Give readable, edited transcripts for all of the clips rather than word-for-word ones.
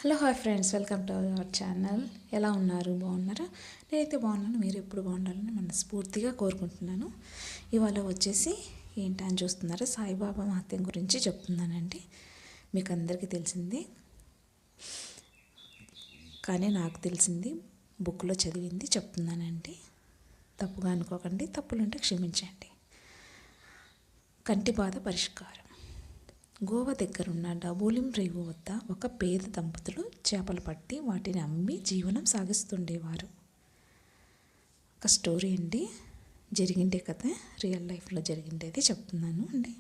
Hello hi friends, welcome to our channel. ఎలా ఉన్నారు? బాగున్నారా? నేనైతే బాగున్నాను. మీరు ఎప్పుడు బాగుండాలని మనస్ఫూర్తిగా కోరుకుంటున్నాను. ఇవాళ వచ్చేసి ఏంటని చూస్తున్నారా, సాయిబాబా మహత్యం గురించి చెప్తున్నానండి. మీకు అందరికీ తెలిసింది, కానీ నాకు తెలిసింది బుక్లో చదివింది చెప్తున్నానండి. తప్పుగా అనుకోకండి, తప్పులుంటే క్షమించండి. కంటి బాధ పరిష్కారం. గోవా దగ్గరున్న డబోలిం రేవు వద్ద ఒక పేద దంపతులు చేపలు పట్టి వాటిని అమ్మి జీవనం సాగిస్తుండేవారు. ఒక స్టోరీ అండి, జరిగిండే కథ, రియల్ లైఫ్లో జరిగిండేది చెప్తున్నాను అండి.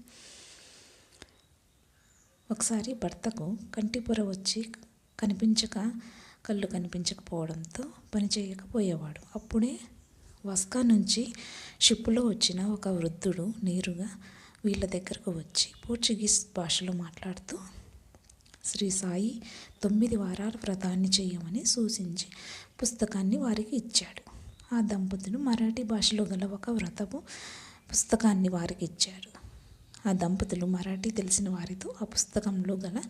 ఒకసారి భర్తకు కంటిపొర వచ్చి కళ్ళు కనిపించకపోవడంతో పని చేయకపోయేవాడు. అప్పుడే వస్కా నుంచి షిప్పులో వచ్చిన ఒక వృద్ధుడు నేరుగా వీళ్ళ దగ్గరకు వచ్చి పోర్చుగీస్ భాషలో మాట్లాడుతూ శ్రీ సాయి 9 వారాల వ్రతాన్ని చేయమని సూచించి పుస్తకాన్ని వారికి ఇచ్చాడు. ఆ దంపతులు మరాఠీ భాషలో గల ఒక వ్రతపు పుస్తకాన్ని వారికి ఇచ్చారు. ఆ దంపతులు మరాఠీ తెలిసిన వారితో ఆ పుస్తకంలో గల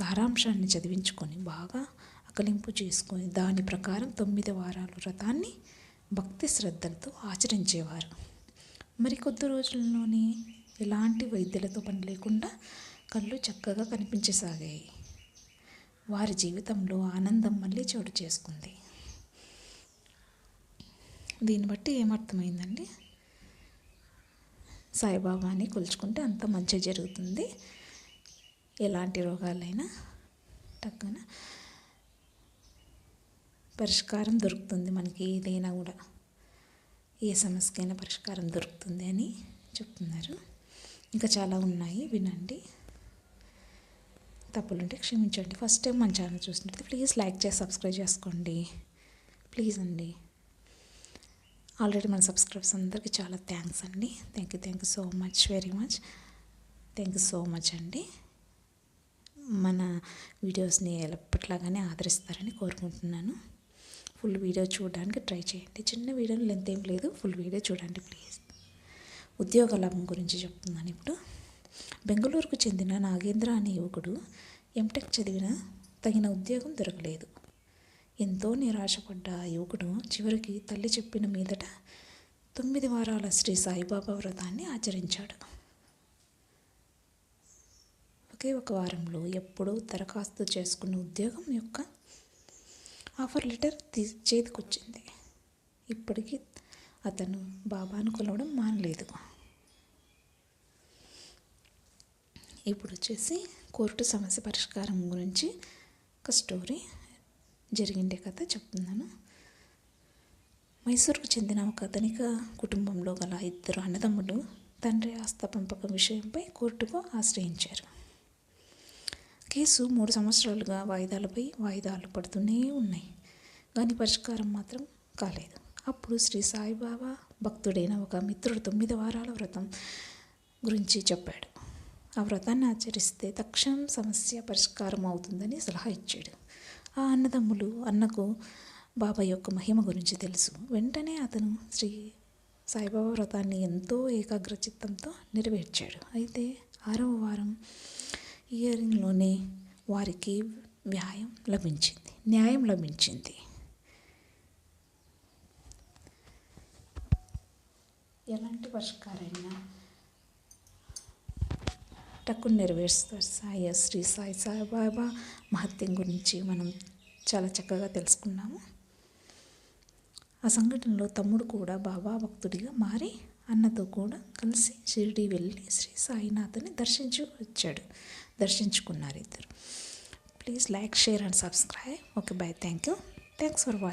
సారాంశాన్ని చదివించుకొని బాగా అకలింపు చేసుకొని దాని ప్రకారం 9 వారాల వ్రతాన్ని భక్తి శ్రద్ధలతో ఆచరించేవారు. మరికొద్ది రోజుల్లోనే ఎలాంటి వైద్యులతో పని లేకుండా కళ్ళు చక్కగా కనిపించసాగాయి. వారి జీవితంలో ఆనందం మళ్ళీ చోటు చేసుకుంది. దీన్ని బట్టి ఏమర్థమైందండి, సాయిబాబాని కొలుచుకుంటే అంత మంచి జరుగుతుంది. ఎలాంటి రోగాలైనా టక్కున పరిష్కారం దొరుకుతుంది. మనకి ఏదైనా కూడా, ఏ సమస్యకైనా పరిష్కారం దొరుకుతుంది అని చెప్తున్నారు. ఇంకా చాలా ఉన్నాయి, వినండి. తప్పులుంటే క్షమించండి. ఫస్ట్ టైం మన ఛానల్ చూసినట్లయితే ప్లీజ్ లైక్ చేసి సబ్స్క్రైబ్ చేసుకోండి, ప్లీజ్ అండి. ఆల్రెడీ మన సబ్స్క్రైబర్స్ అందరికీ చాలా థ్యాంక్స్ అండి. Thank you so much, very much. Thank you so much అండి. మన వీడియోస్ని ఎప్పట్లాగానే ఆదరిస్తారని కోరుకుంటున్నాను. ఫుల్ వీడియో చూడడానికి ట్రై చేయండి. చిన్న వీడియోలు లెంత్ ఏం లేదు, ఫుల్ వీడియో చూడండి ప్లీజ్. ఉద్యోగ లాభం గురించి చెప్తున్నాను ఇప్పుడు. బెంగళూరుకు చెందిన నాగేంద్ర అనే యువకుడు ఎంటెక్ చదివినా తగిన ఉద్యోగం దొరకలేదు. ఎంతో నిరాశపడ్డ ఆ యువకుడు చివరికి తల్లి చెప్పిన మీదట 9 వారాల శ్రీ సాయిబాబా వ్రతాన్ని ఆచరించాడు. ఒకే ఒక వారంలో ఎప్పుడూ దరఖాస్తు చేసుకున్న ఉద్యోగం యొక్క ఆఫర్ లెటర్ చేతికొచ్చింది. ఇప్పటికీ అతను బాబాను కొలవడం మానలేదు. ఇప్పుడు వచ్చేసి కోర్టు సమస్య పరిష్కారం గురించి ఒక స్టోరీ, జరిగిండే కథ చెప్తున్నాను. మైసూరుకు చెందిన ఒక ధనిక కుటుంబంలో గల 2 అన్నదమ్ములు తండ్రి ఆస్తి పంపకం విషయంపై కోర్టుకు ఆశ్రయించారు. కేసు 3 సంవత్సరాలుగా వాయిదాలపై వాయిదాలు పడుతూనే ఉన్నాయి, కానీ పరిష్కారం మాత్రం కాలేదు. అప్పుడు శ్రీ సాయిబాబా భక్తుడైన ఒక మిత్రుడు 9 వారాల వ్రతం గురించి చెప్పాడు. ఆ వ్రతాన్ని ఆచరిస్తే తక్షణం సమస్య పరిష్కారం అవుతుందని సలహా ఇచ్చాడు. ఆ అన్నదమ్ములు అన్నకు బాబా యొక్క మహిమ గురించి తెలుసు. వెంటనే అతను శ్రీ సాయిబాబా వ్రతాన్ని ఎంతో ఏకాగ్రచిత్తంతో నెరవేర్చాడు. అయితే 6వ వారం ఇయరింగ్లోనే వారికి న్యాయం లభించింది. ఎలాంటి పరిష్కారైనా టక్కుని నెరవేరుస్తారు. శ్రీ సాయిబాబా మహత్యం గురించి మనం చాలా చక్కగా తెలుసుకున్నాము. ఆ సంఘటనలో తమ్ముడు కూడా బాబా భక్తుడిగా మారి అన్నతో కూడా కలిసి షిరిడి వెళ్ళి శ్రీ సాయినాథ్ని దర్శించుకున్నారు ఇద్దరు. Please like, share and subscribe. Okay, by. Thanks for watching.